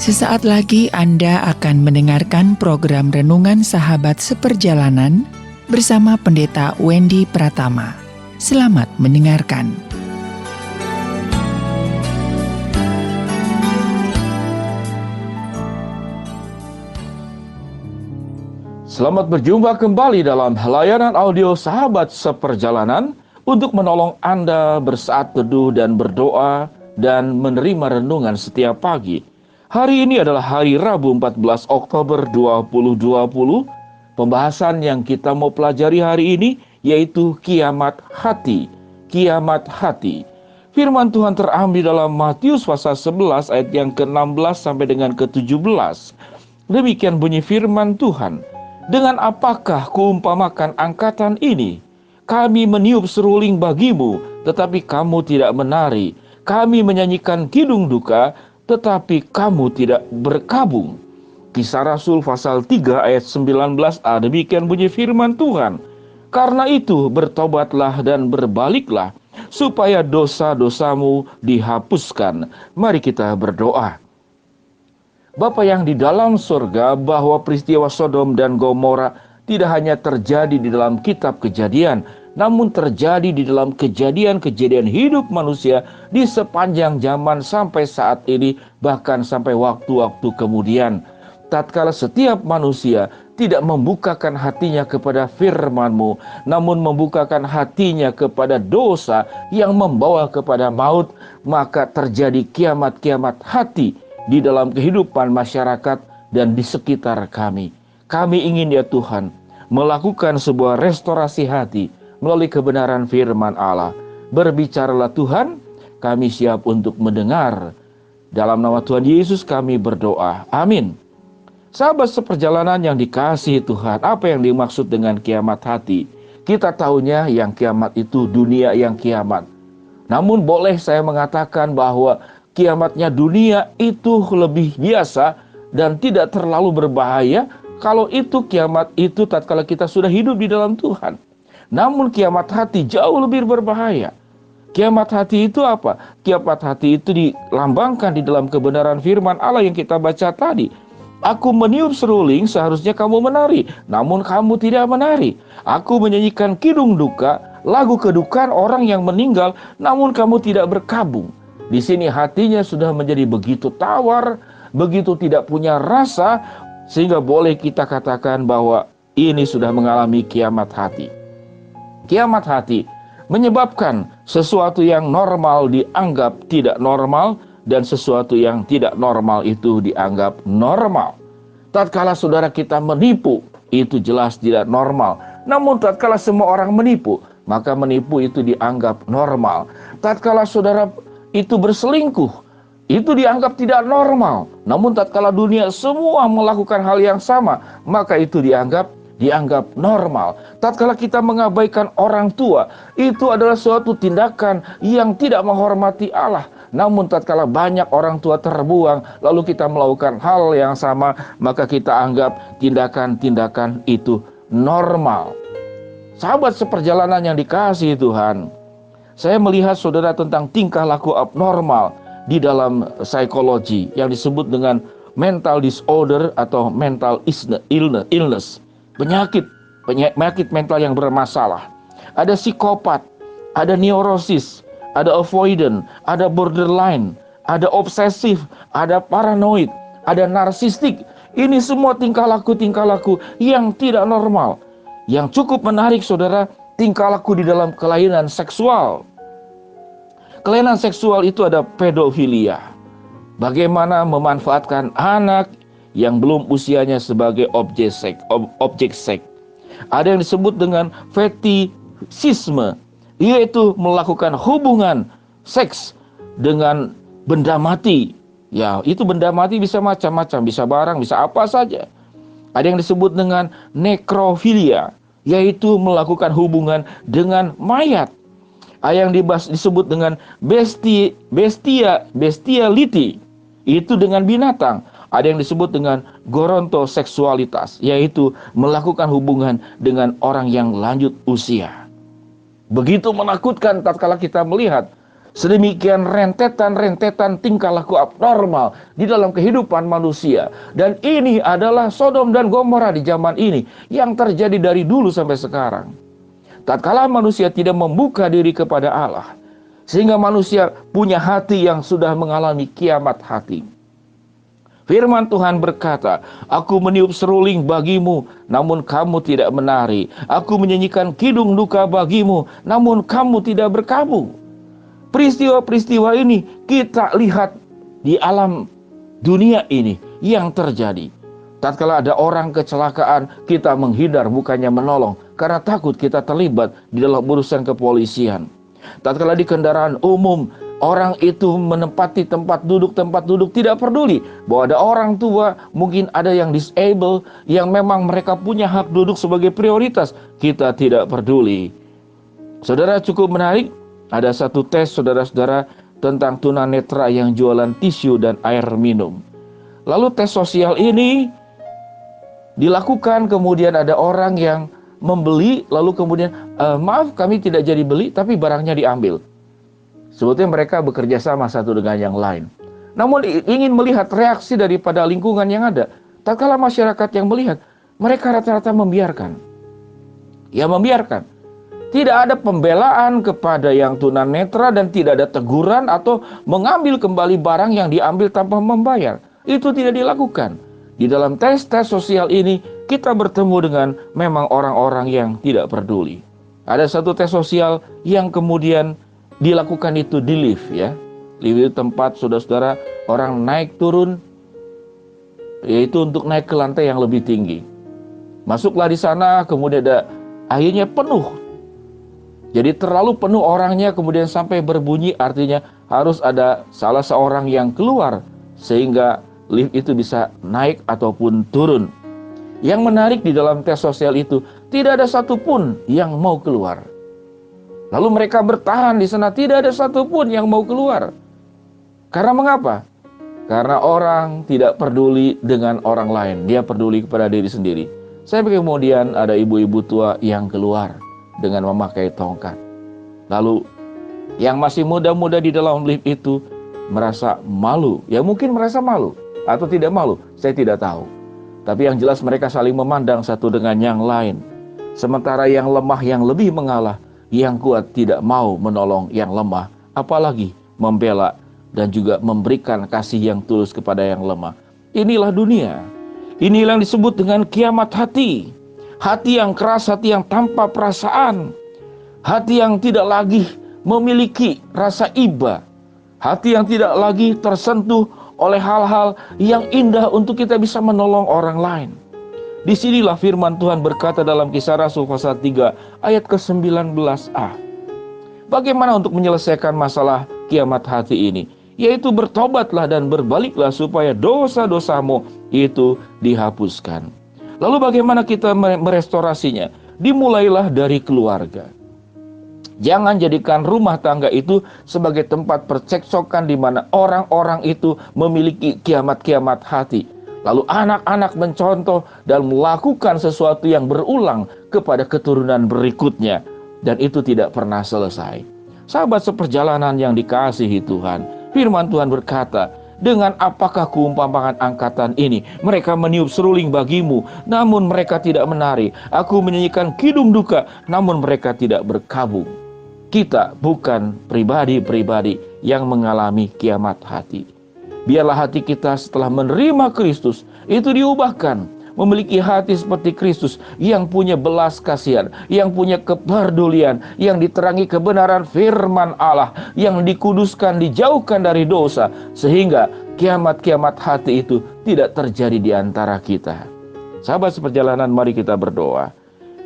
Sesaat lagi Anda akan mendengarkan program Renungan Sahabat Seperjalanan bersama Pendeta Wendy Pratama. Selamat mendengarkan. Selamat berjumpa kembali dalam layanan audio Sahabat Seperjalanan untuk menolong Anda bersaat teduh dan berdoa dan menerima renungan setiap pagi. Hari ini adalah hari Rabu 14 Oktober 2020. Pembahasan yang kita mau pelajari hari ini yaitu kiamat hati. Kiamat hati. Firman Tuhan terambil dalam Matius pasal 11 ayat yang ke-16 sampai dengan ke-17. Demikian bunyi firman Tuhan. Dengan apakah kuumpamakan angkatan ini? Kami meniup seruling bagimu, tetapi kamu tidak menari. Kami menyanyikan kidung duka, tetapi kamu tidak berkabung. Kisah Rasul pasal 3 ayat 19a, demikian bunyi firman Tuhan. Karena itu bertobatlah dan berbaliklah, supaya dosa-dosamu dihapuskan. Mari kita berdoa. Bapa yang di dalam surga, bahwa peristiwa Sodom dan Gomora tidak hanya terjadi di dalam kitab Kejadian, namun terjadi di dalam kejadian-kejadian hidup manusia di sepanjang zaman sampai saat ini, bahkan sampai waktu-waktu kemudian. Tatkala setiap manusia tidak membukakan hatinya kepada firman-Mu, namun membukakan hatinya kepada dosa yang membawa kepada maut, maka terjadi kiamat-kiamat hati di dalam kehidupan masyarakat dan di sekitar kami. Kami ingin ya Tuhan melakukan sebuah restorasi hati melalui kebenaran firman Allah. Berbicaralah Tuhan, kami siap untuk mendengar. Dalam nama Tuhan Yesus kami berdoa. Amin. Sahabat seperjalanan yang dikasihi Tuhan, apa yang dimaksud dengan kiamat hati? Kita tahunya yang kiamat itu dunia yang kiamat. Namun boleh saya mengatakan bahwa kiamatnya dunia itu lebih biasa dan tidak terlalu berbahaya kalau itu kiamat itu tatkala kita sudah hidup di dalam Tuhan. Namun kiamat hati jauh lebih berbahaya. Kiamat hati itu apa? Kiamat hati itu dilambangkan di dalam kebenaran firman Allah yang kita baca tadi. Aku meniup seruling, seharusnya kamu menari, namun kamu tidak menari. Aku menyanyikan kidung duka, lagu kedukaan orang yang meninggal, namun kamu tidak berkabung. Di sini hatinya sudah menjadi begitu tawar, begitu tidak punya rasa, sehingga boleh kita katakan bahwa ini sudah mengalami kiamat hati. Kiamat hati menyebabkan sesuatu yang normal dianggap tidak normal, dan sesuatu yang tidak normal itu dianggap normal. Tatkala saudara kita menipu, itu jelas tidak normal. Namun tatkala semua orang menipu, maka menipu itu dianggap normal. Tatkala saudara itu berselingkuh, itu dianggap tidak normal. Namun tatkala dunia semua melakukan hal yang sama, maka itu dianggap normal. Tatkala kita mengabaikan orang tua, itu adalah suatu tindakan yang tidak menghormati Allah. Namun tatkala banyak orang tua terbuang, lalu kita melakukan hal yang sama, maka kita anggap tindakan-tindakan itu normal. Sahabat seperjalanan yang dikasihi Tuhan, saya melihat saudara tentang tingkah laku abnormal di dalam psikologi yang disebut dengan mental disorder atau mental illness. Penyakit mental yang bermasalah. Ada psikopat, ada neurosis, ada avoidant, ada borderline, ada obsesif, ada paranoid, ada narsistik. Ini semua tingkah laku yang tidak normal. Yang cukup menarik saudara, tingkah laku di dalam kelainan seksual. Kelainan seksual itu ada pedofilia. Bagaimana memanfaatkan anak yang belum usianya sebagai objek seks. Ada yang disebut dengan fetishisme, yaitu melakukan hubungan seks dengan benda mati. Ya, itu benda mati bisa macam-macam, bisa barang, bisa apa saja. Ada yang disebut dengan nekrofilia, yaitu melakukan hubungan dengan mayat. Ada yang disebut dengan bestiality, itu dengan binatang. Ada yang disebut dengan gerontoseksualitas, yaitu melakukan hubungan dengan orang yang lanjut usia. Begitu menakutkan tatkala kita melihat Sedemikian rentetan-rentetan tingkah laku abnormal di dalam kehidupan manusia. Dan ini adalah Sodom dan Gomora di zaman ini yang terjadi dari dulu sampai sekarang. Tatkala manusia tidak membuka diri kepada Allah, sehingga manusia punya hati yang sudah mengalami kiamat hati. Firman Tuhan berkata, "Aku meniup seruling bagimu, namun kamu tidak menari. Aku menyanyikan kidung duka bagimu, namun kamu tidak berkabung." Peristiwa-peristiwa ini kita lihat di alam dunia ini yang terjadi. Tatkala ada orang kecelakaan, kita menghindar bukannya menolong, karena takut kita terlibat di dalam urusan kepolisian. Tatkala di kendaraan umum, orang itu menempati tempat duduk tidak peduli bahwa ada orang tua, mungkin ada yang disable, yang memang mereka punya hak duduk sebagai prioritas. Kita tidak peduli. Saudara, cukup menarik, ada satu tes saudara-saudara tentang tunanetra yang jualan tisu dan air minum. Lalu tes sosial ini dilakukan, kemudian ada orang yang membeli, lalu kemudian maaf kami tidak jadi beli, tapi barangnya diambil. Sebetulnya mereka bekerja sama satu dengan yang lain. Namun ingin melihat reaksi daripada lingkungan yang ada. Tatkala masyarakat yang melihat, mereka rata-rata membiarkan. Ya, membiarkan. Tidak ada pembelaan kepada yang tunanetra dan tidak ada teguran atau mengambil kembali barang yang diambil tanpa membayar. Itu tidak dilakukan. Di dalam tes-tes sosial ini kita bertemu dengan memang orang-orang yang tidak peduli. Ada satu tes sosial yang kemudian dilakukan itu di lift, ya. Lift itu tempat saudara-saudara orang naik turun, yaitu untuk naik ke lantai yang lebih tinggi. Masuklah di sana, kemudian akhirnya penuh. Jadi terlalu penuh orangnya, kemudian sampai berbunyi, artinya harus ada salah seorang yang keluar sehingga lift itu bisa naik ataupun turun. Yang menarik di dalam tes sosial itu, tidak ada satupun yang mau keluar. Lalu mereka bertahan di sana, tidak ada satupun yang mau keluar. Karena mengapa? Karena orang tidak peduli dengan orang lain, dia peduli kepada diri sendiri. Sampai kemudian ada ibu-ibu tua yang keluar dengan memakai tongkat. Lalu yang masih muda-muda di dalam lift itu merasa malu. Ya mungkin merasa malu atau tidak malu, saya tidak tahu. Tapi yang jelas mereka saling memandang satu dengan yang lain. Sementara yang lemah yang lebih mengalah, yang kuat tidak mau menolong yang lemah, apalagi membela dan juga memberikan kasih yang tulus kepada yang lemah. Inilah dunia. Inilah yang disebut dengan kiamat hati. Hati yang keras, hati yang tanpa perasaan. Hati yang tidak lagi memiliki rasa iba. Hati yang tidak lagi tersentuh oleh hal-hal yang indah untuk kita bisa menolong orang lain. Disinilah firman Tuhan berkata dalam Kisah Rasul pasal 3 ayat ke-19a. Bagaimana untuk menyelesaikan masalah kiamat hati ini? Yaitu bertobatlah dan berbaliklah supaya dosa-dosamu itu dihapuskan. Lalu bagaimana kita merestorasinya? Dimulailah dari keluarga. Jangan jadikan rumah tangga itu sebagai tempat percekcokan di mana orang-orang itu memiliki kiamat-kiamat hati. Lalu anak-anak mencontoh dan melakukan sesuatu yang berulang kepada keturunan berikutnya. Dan itu tidak pernah selesai. Sahabat seperjalanan yang dikasihi Tuhan, firman Tuhan berkata, dengan apakah keumpamaan angkatan ini? Mereka meniup seruling bagimu, namun mereka tidak menari. Aku menyanyikan kidung duka, namun mereka tidak berkabung. Kita bukan pribadi-pribadi yang mengalami kiamat hati. Biarlah hati kita setelah menerima Kristus itu diubahkan, memiliki hati seperti Kristus yang punya belas kasihan, yang punya kepedulian, yang diterangi kebenaran firman Allah, yang dikuduskan, dijauhkan dari dosa, sehingga kiamat-kiamat hati itu tidak terjadi di antara kita. Sahabat seperjalanan, mari kita berdoa.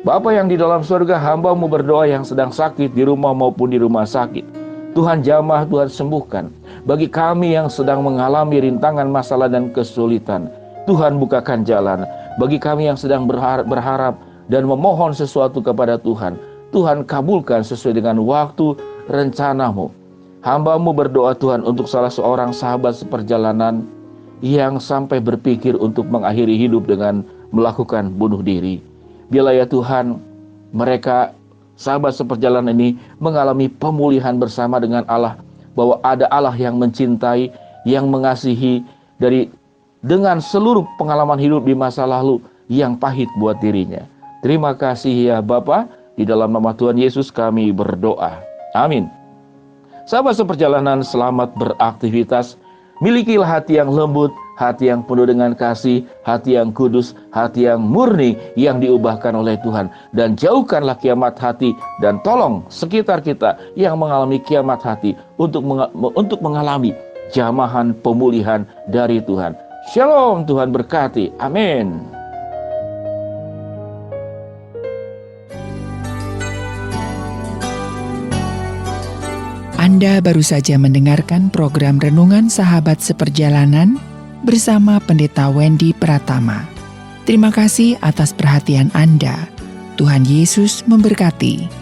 Bapa yang di dalam surga, hamba-Mu berdoa yang sedang sakit di rumah maupun di rumah sakit. Tuhan jamah, Tuhan sembuhkan. Bagi kami yang sedang mengalami rintangan, masalah dan kesulitan, Tuhan bukakan jalan. Bagi kami yang sedang berharap dan memohon sesuatu kepada Tuhan, Tuhan kabulkan sesuai dengan waktu rencana-Mu. Hamba-Mu berdoa Tuhan untuk salah seorang sahabat seperjalanan yang sampai berpikir untuk mengakhiri hidup dengan melakukan bunuh diri. Biarlah ya Tuhan, mereka sahabat seperjalanan ini mengalami pemulihan bersama dengan Allah bahwa ada Allah yang mencintai, yang mengasihi dengan seluruh pengalaman hidup di masa lalu yang pahit buat dirinya. Terima kasih ya Bapa, di dalam nama Tuhan Yesus kami berdoa. Amin. Sahabat seperjalanan, selamat beraktivitas. Milikilah hati yang lembut, hati yang penuh dengan kasih, hati yang kudus, hati yang murni yang diubahkan oleh Tuhan. Dan jauhkanlah kiamat hati, dan tolong sekitar kita yang mengalami kiamat hati untuk mengalami jamahan pemulihan dari Tuhan. Shalom, Tuhan berkati. Amin. Anda baru saja mendengarkan program Renungan Sahabat Seperjalanan bersama Pendeta Wendy Pratama. Terima kasih atas perhatian Anda. Tuhan Yesus memberkati.